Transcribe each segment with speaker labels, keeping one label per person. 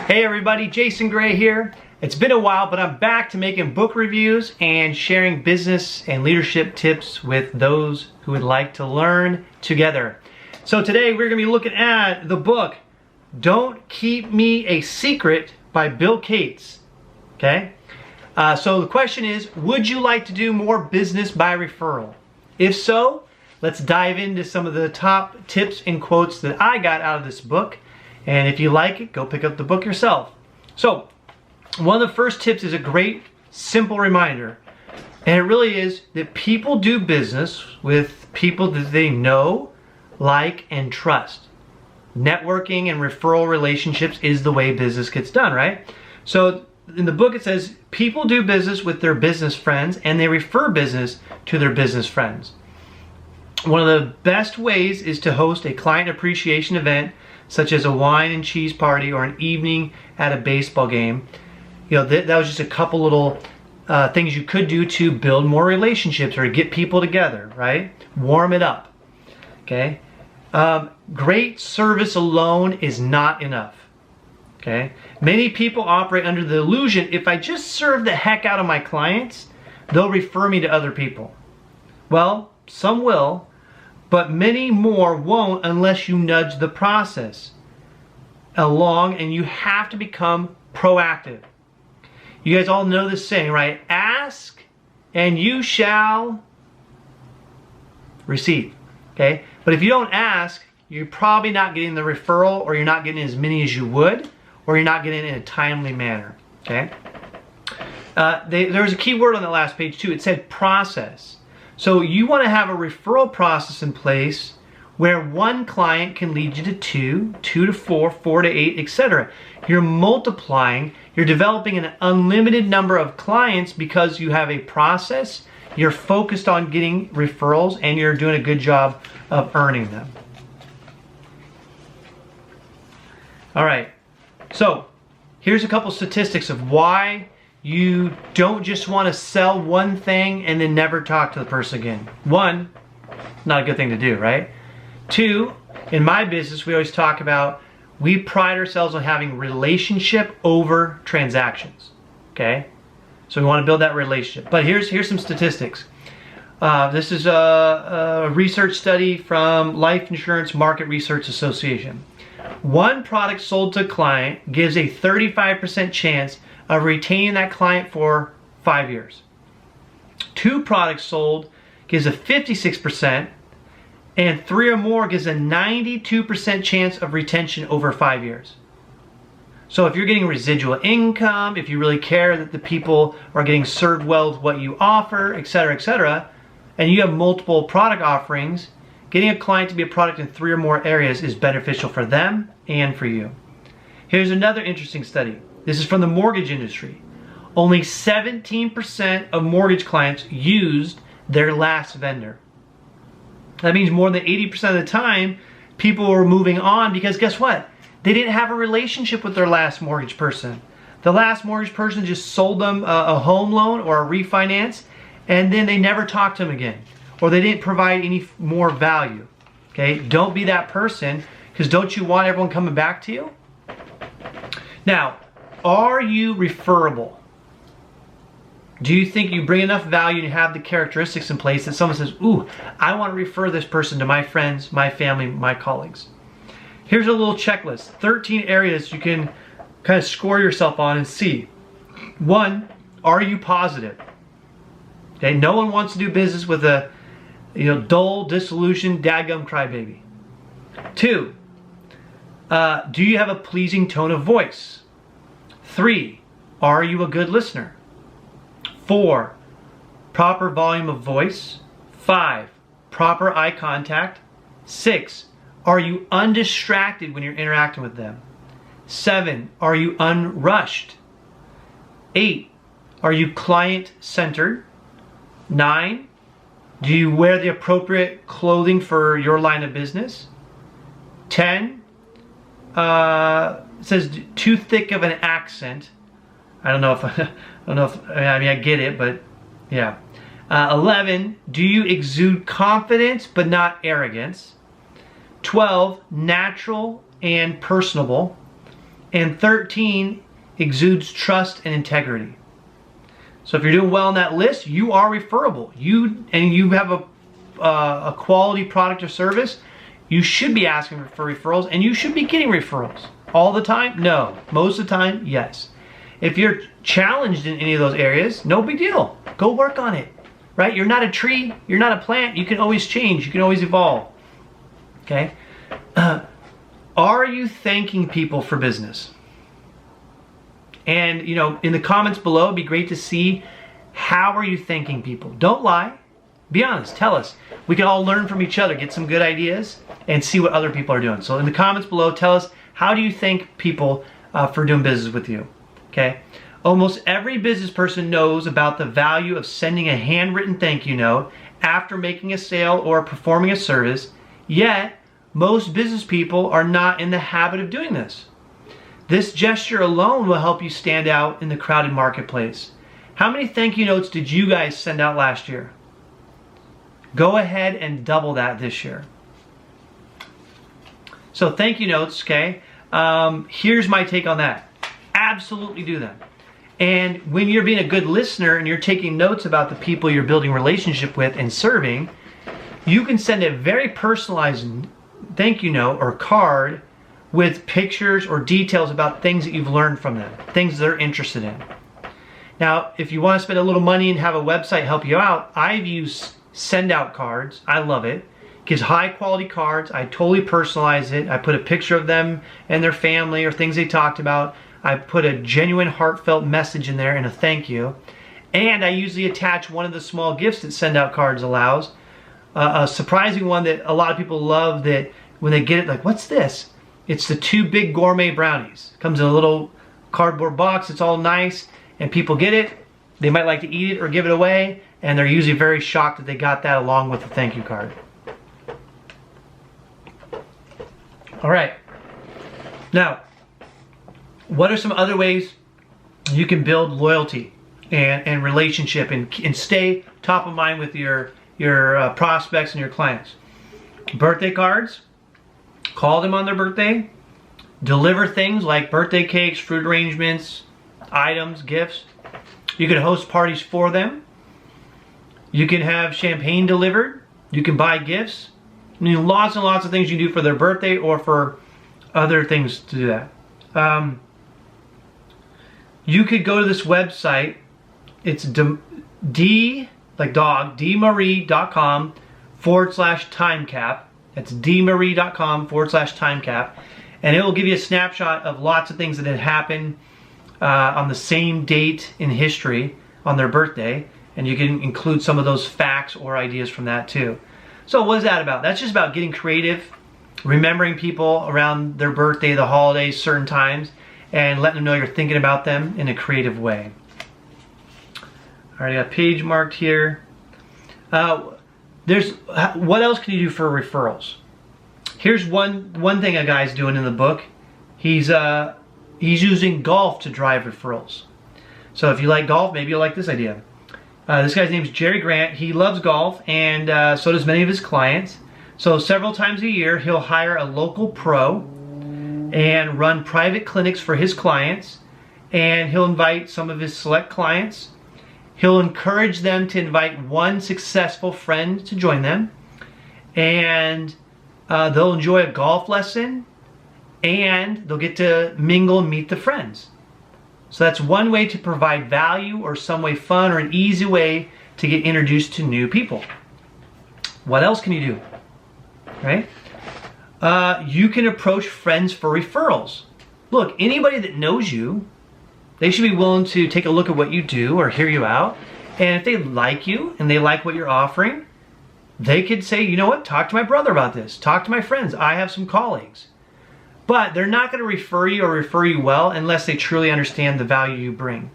Speaker 1: Hey everybody, Jason Gray here. It's been a while, but I'm back to making book reviews and sharing business and leadership tips with those who would like to learn together. So today we're going to be looking at the book, Don't Keep Me a Secret by Bill Cates. Okay? So the question is, would you like to do more business by referral? If so, let's dive into some of the top tips and quotes that I got out of this book. And if you like it, go pick up the book yourself. So, one of the first tips is a great, simple reminder. And it really is that people do business with people that they know, like, and trust. Networking and referral relationships is the way business gets done, right? So, in the book it says, people do business with their business friends and they refer business to their business friends. One of the best ways is to host a client appreciation event such as a wine and cheese party or an evening at a baseball game. You know, that was just a couple little things you could do to build more relationships or to get people together, right? Warm it up, okay? Great service alone is not enough, okay? Many people operate under the illusion, if I just serve the heck out of my clients, they'll refer me to other people. Well, some will, but many more won't unless you nudge the process along, and you have to become proactive. You guys all know this saying, right? Ask and you shall receive, okay? But if you don't ask, you're probably not getting the referral, or you're not getting as many as you would, or you're not getting it in a timely manner, okay? There was a key word on the last page too. It said process. So you want to have a referral process in place where one client can lead you to two to four, 4 to 8, etc. You're multiplying, you're developing an unlimited number of clients because you have a process, you're focused on getting referrals, and you're doing a good job of earning them. All right, so here's a couple statistics of why you don't just want to sell one thing and then never talk to the person again. One, not a good thing to do, right? Two, in my business, we always talk about, we pride ourselves on having relationship over transactions, okay? So we want to build that relationship. But here's some statistics. This is a research study from Life Insurance Market Research Association. One product sold to a client gives a 35% chance of retaining that client for 5 years. 2 products sold gives a 56%, and 3 or more gives a 92% chance of retention over 5 years. So if you're getting residual income, if you really care that the people are getting served well with what you offer, etc., and you have multiple product offerings, getting a client to be a product in 3 or more areas is beneficial for them and for you. Here's another interesting study. This is from the mortgage industry. Only 17% of mortgage clients used their last vendor. That means more than 80% of the time, people were moving on because guess what? They didn't have a relationship with their last mortgage person. The last mortgage person just sold them a home loan or a refinance, and then they never talked to them again, or they didn't provide any more value. Okay, don't be that person, because don't you want everyone coming back to you? Now, are you referable? Do you think you bring enough value and have the characteristics in place that someone says, ooh, I want to refer this person to my friends, my family, my colleagues? Here's a little checklist. 13 areas you can kind of score yourself on and see. 1, are you positive? Okay, no one wants to do business with a dull, disillusioned, dadgum crybaby. 2, do you have a pleasing tone of voice? 3, are you a good listener? 4, proper volume of voice. 5, proper eye contact. 6, are you undistracted when you're interacting with them? 7, are you unrushed? 8, are you client-centered? 9, do you wear the appropriate clothing for your line of business? 10, it says too thick of an accent. I don't know if I mean I get it, but yeah. 11, do you exude confidence but not arrogance? 12, natural and personable. And 13 exudes trust and integrity. So if you're doing well on that list, you are referable. You have a quality product or service, you should be asking for referrals, and you should be getting referrals. All the time? No. Most of the time? Yes. If you're challenged in any of those areas, no big deal. Go work on it, right? You're not a tree. You're not a plant. You can always change. You can always evolve, okay? Are you thanking people for business? And, you know, in the comments below, it'd be great to see how are you thanking people. Don't lie. Be honest. Tell us. We can all learn from each other, get some good ideas, and see what other people are doing. So in the comments below, tell us, how do you thank people for doing business with you? Okay. Almost every business person knows about the value of sending a handwritten thank you note after making a sale or performing a service, yet most business people are not in the habit of doing this. This gesture alone will help you stand out in the crowded marketplace. How many thank you notes did you guys send out last year? Go ahead and double that this year. So thank you notes, okay? Here's my take on that. Absolutely do them. And when you're being a good listener and you're taking notes about the people you're building a relationship with and serving, you can send a very personalized thank you note or card with pictures or details about things that you've learned from them, things they're interested in. Now, if you want to spend a little money and have a website help you out, I've used send out cards. I love it. It gives high quality cards. I totally personalize it. I put a picture of them and their family or things they talked about. I put a genuine heartfelt message in there and a thank you. And I usually attach one of the small gifts that send out cards allows. A surprising one that a lot of people love, that when they get it, like, what's this? It's the 2 big gourmet brownies. It comes in a little cardboard box. It's all nice. And people get it. They might like to eat it or give it away. And they're usually very shocked that they got that along with the thank you card. All right. Now, what are some other ways you can build loyalty and relationship and stay top of mind with your prospects and your clients? Birthday cards. Call them on their birthday. Deliver things like birthday cakes, fruit arrangements, items, gifts. You can host parties for them. You can have champagne delivered. You can buy gifts. I mean, lots and lots of things you can do for their birthday or for other things to do that. You could go to this website. It's dmarie.com/timecap. That's dmarie.com/timecap. And it will give you a snapshot of lots of things that had happened on the same date in history on their birthday. And you can include some of those facts or ideas from that too. So what is that about? That's just about getting creative, remembering people around their birthday, the holidays, certain times, and letting them know you're thinking about them in a creative way. All right, I got a page marked here. What else can you do for referrals? Here's one thing a guy's doing in the book. He's using golf to drive referrals. So if you like golf, maybe you'll like this idea. This guy's name is Jerry Grant. He loves golf, and so does many of his clients. So several times a year, he'll hire a local pro and run private clinics for his clients, and he'll invite some of his select clients. He'll encourage them to invite one successful friend to join them, and they'll enjoy a golf lesson, and they'll get to mingle and meet the friends. So that's one way to provide value, or some way fun, or an easy way to get introduced to new people. What else can you do? Right? You can approach friends for referrals. Look, anybody that knows you, they should be willing to take a look at what you do or hear you out. And if they like you and they like what you're offering, they could say, you know what, talk to my brother about this. Talk to my friends. I have some colleagues. But they're not going to refer you or refer you well unless they truly understand the value you bring.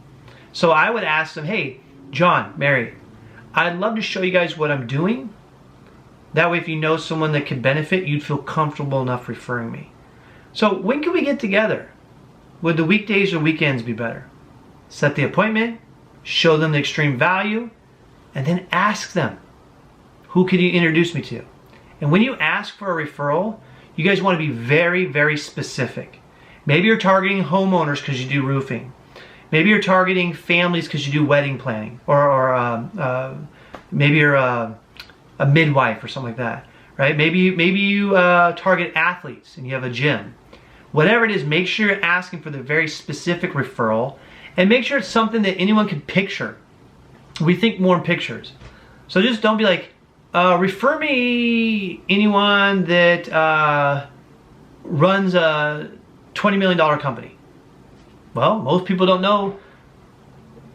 Speaker 1: So I would ask them, hey, John, Mary, I'd love to show you guys what I'm doing. That way, if you know someone that could benefit, you'd feel comfortable enough referring me. So when can we get together? Would the weekdays or weekends be better? Set the appointment, show them the extreme value, and then ask them, who can you introduce me to? And when you ask for a referral, you guys want to be very, very specific. Maybe you're targeting homeowners because you do roofing. Maybe you're targeting families because you do wedding planning, or maybe you're a midwife or something like that, right? Maybe you target athletes and you have a gym. Whatever it is, make sure you're asking for the very specific referral, and make sure it's something that anyone can picture. We think more in pictures. So just don't be like, refer me anyone that runs a $20 million company. Well, most people don't know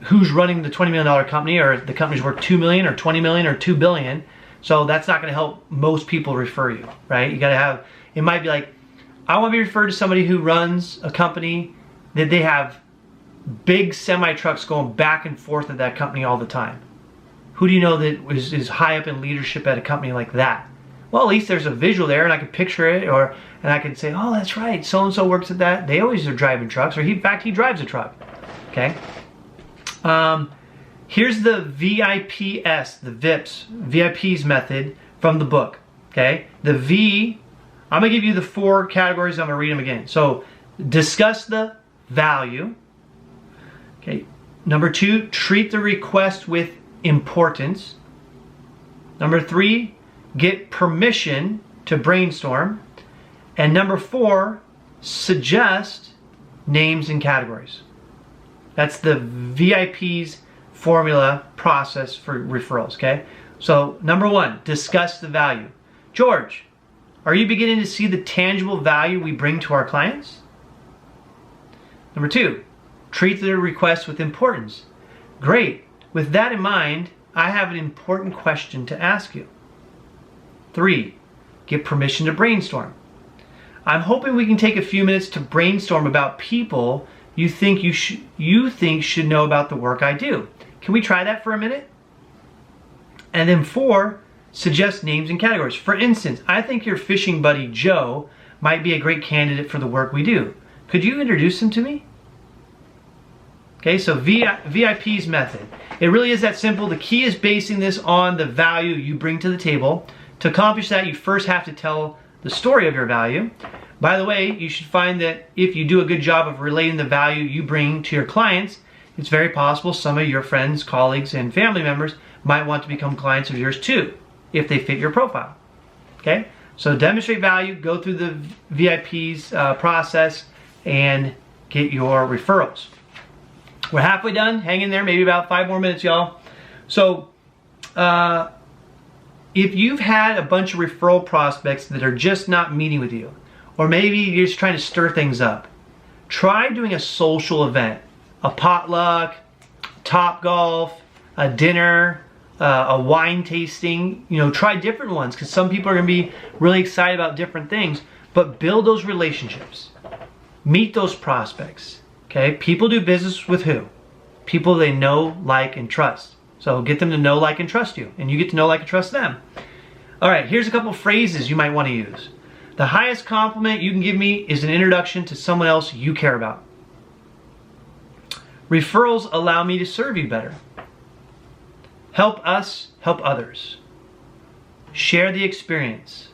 Speaker 1: who's running the $20 million company, or the company's worth $2 million or $20 million or $2 billion. So that's not going to help most people refer you, right? You got to have, it might be like, I want to be referred to somebody who runs a company that they have big semi trucks going back and forth at that company all the time. Who do you know that is high up in leadership at a company like that? Well, at least there's a visual there, and I can picture it, and I can say, oh, that's right, so and so works at that. They always are driving trucks, or in fact he drives a truck. Okay. Here's the VIPs, the VIPs method from the book. Okay. The V, I'm gonna give you the 4 categories. I'm gonna read them again. So, discuss the value. Okay. Number 2, treat the request with importance. Number 3, get permission to brainstorm. And number 4, suggest names and categories. That's the VIP's formula process for referrals, okay? So number 1, discuss the value. George, are you beginning to see the tangible value we bring to our clients? Number 2, treat the request with importance. Great. With that in mind, I have an important question to ask you. 3, get permission to brainstorm. I'm hoping we can take a few minutes to brainstorm about people you think should know about the work I do. Can we try that for a minute? And then 4, suggest names and categories. For instance, I think your fishing buddy Joe might be a great candidate for the work we do. Could you introduce him to me? Okay, so VIP's method. It really is that simple. The key is basing this on the value you bring to the table. To accomplish that, you first have to tell the story of your value. By the way, you should find that if you do a good job of relating the value you bring to your clients, it's very possible some of your friends, colleagues, and family members might want to become clients of yours too, if they fit your profile. Okay? So demonstrate value, go through the VIP's process, and get your referrals. We're halfway done. Hang in there, maybe about 5 more minutes, y'all. So, if you've had a bunch of referral prospects that are just not meeting with you, or maybe you're just trying to stir things up, try doing a social event, a potluck, Topgolf, a dinner, a wine tasting. You know, try different ones, because some people are going to be really excited about different things, but build those relationships. Meet those prospects. Okay, people do business with who? People they know, like, and trust. So get them to know, like, and trust you, and you get to know, like, and trust them. All right, here's a couple phrases you might want to use. The highest compliment you can give me is an introduction to someone else you care about. Referrals allow me to serve you better. Help us help others. Share the experience.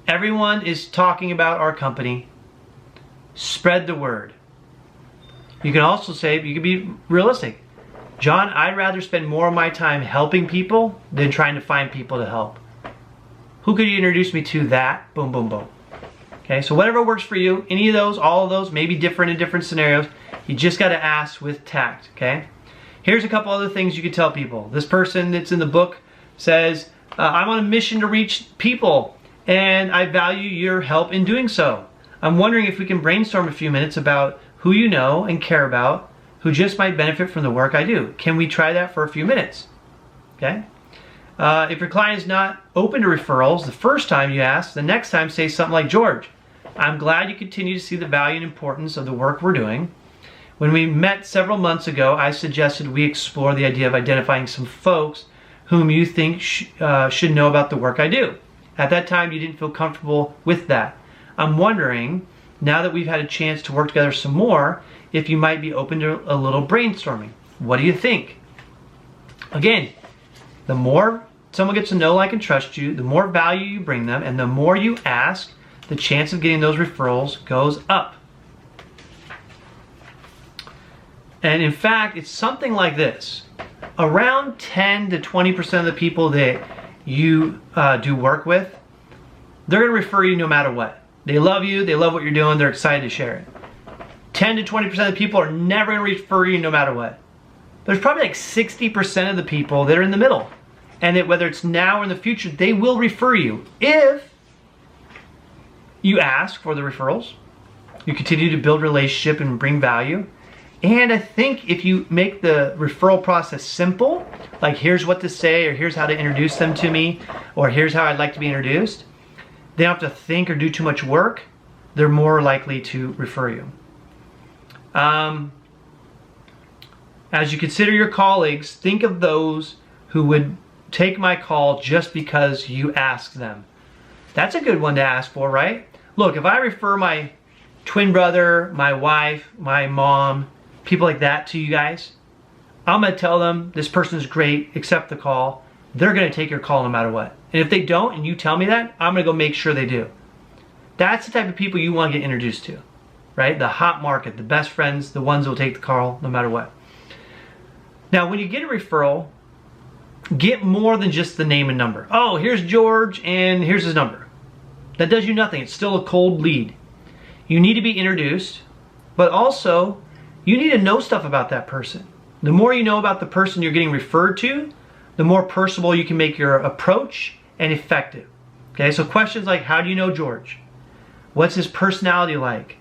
Speaker 1: Everyone is talking about our company. Spread the word. You can also say, you can be realistic. John, I'd rather spend more of my time helping people than trying to find people to help. Who could you introduce me to that? Boom, boom, boom. Okay, so whatever works for you, any of those, all of those, maybe different in different scenarios, you just got to ask with tact, okay? Here's a couple other things you could tell people. This person that's in the book says, I'm on a mission to reach people, and I value your help in doing so. I'm wondering if we can brainstorm a few minutes about who you know and care about, who just might benefit from the work I do. Can we try that for a few minutes? Okay? If your client is not open to referrals the first time you ask, the next time say something like, George, I'm glad you continue to see the value and importance of the work we're doing. When we met several months ago, I suggested we explore the idea of identifying some folks whom you think should know about the work I do. At that time, you didn't feel comfortable with that. I'm wondering, now that we've had a chance to work together some more, if you might be open to a little brainstorming. What do you think? Again, the more someone gets to know, like, and trust you, the more value you bring them, and the more you ask, the chance of getting those referrals goes up. And in fact, it's something like this. Around 10 to 20% of the people that you do work with, they're going to refer you no matter what. They love you, they love what you're doing, they're excited to share it. 10 to 20% of the people are never going to refer you no matter what. There's probably like 60% of the people that are in the middle. And that whether it's now or in the future, they will refer you if you ask for the referrals, you continue to build relationship and bring value. And I think if you make the referral process simple, like here's what to say, or here's how to introduce them to me, or here's how I'd like to be introduced, they don't have to think or do too much work, they're more likely to refer you. As you consider your colleagues, think of those who would take my call just because you asked them. That's a good one to ask for, right? Look, if I refer my twin brother, my wife, my mom, people like that to you guys, I'm gonna tell them this person's great, accept the call. They're gonna take your call no matter what. And if they don't and you tell me that, I'm gonna go make sure they do. That's the type of people you wanna get introduced to, right? The hot market, the best friends, the ones that will take the call no matter what. Now, when you get a referral, get more than just the name and number. Oh, here's George and here's his number. That does you nothing. It's still a cold lead. You need to be introduced, but also you need to know stuff about that person. The more you know about the person you're getting referred to, the more personable you can make your approach and effective. Okay, so questions like, how do you know George? What's his personality like?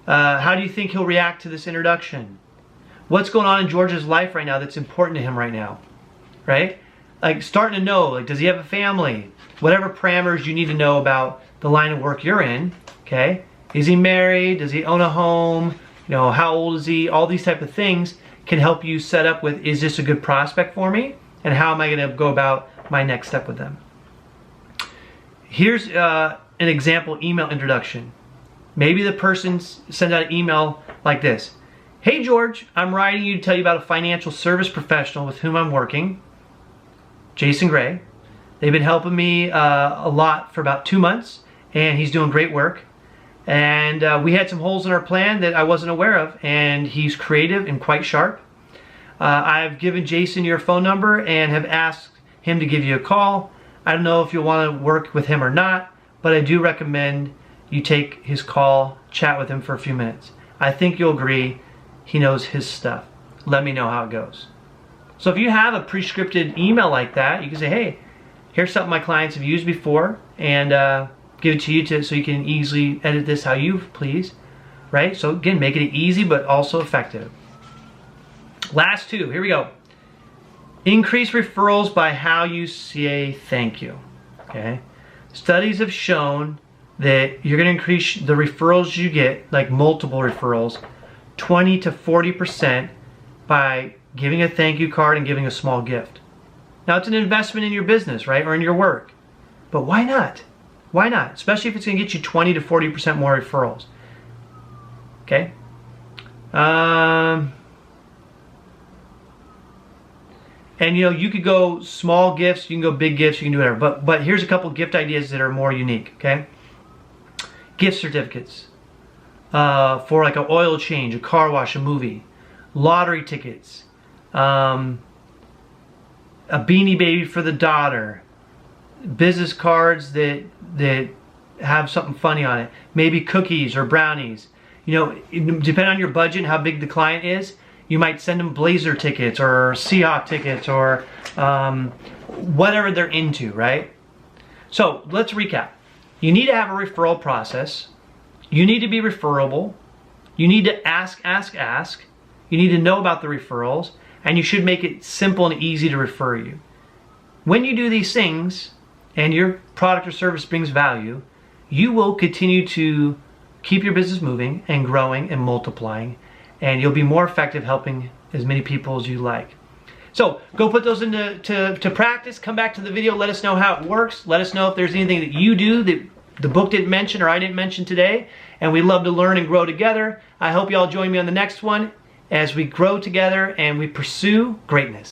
Speaker 1: How do you think he'll react to this introduction? What's going on in George's life right now that's important to him right now? Right? Like starting to know, like does he have a family? Whatever parameters you need to know about the line of work you're in, okay? Is he married? Does he own a home? You know, how old is he? All these type of things can help you set up with, is this a good prospect for me? And how am I gonna go about my next step with them? Here's an example email introduction. Maybe the person sends out an email like this. Hey George, I'm writing you to tell you about a financial service professional with whom I'm working, Jason Gray. They've been helping me a lot for about 2 months, and he's doing great work. And we had some holes in our plan that I wasn't aware of, and he's creative and quite sharp. I've given Jason your phone number and have asked him to give you a call. I don't know if you'll want to work with him or not, but I do recommend you take his call, chat with him for a few minutes. I think you'll agree he knows his stuff. Let me know how it goes. So if you have a pre-scripted email like that, you can say, hey, here's something my clients have used before, and give it to you so you can easily edit this how you please, right? So again, make it easy but also effective. Last two, here we go. Increase referrals by how you say thank you, okay? Studies have shown that you're gonna increase the referrals you get, like multiple referrals, 20 to 40% by giving a thank you card and giving a small gift. Now it's an investment in your business, right? Or in your work. But why not? Why not? Especially if it's gonna get you 20 to 40% more referrals. Okay? And you know, you could go small gifts, you can go big gifts, you can do whatever. But here's a couple gift ideas that are more unique, okay? Gift certificates. For like an oil change, a car wash, a movie, lottery tickets, a Beanie Baby for the daughter, business cards that have something funny on it, maybe cookies or brownies. You know, depending on your budget and how big the client is, you might send them Blazer tickets or Seahawk tickets or whatever they're into, right? So let's recap. You need to have a referral process. You need to be referable. You need to ask. You need to know about the referrals, and you should make it simple and easy to refer you. When you do these things and your product or service brings value, you will continue to keep your business moving and growing and multiplying, and you'll be more effective helping as many people as you like. So go put those into practice. Come back to the video. Let us know how it works. Let us know if there's anything that you do that the book didn't mention or I didn't mention today, and we love to learn and grow together. I hope y'all join me on the next one as we grow together and we pursue greatness.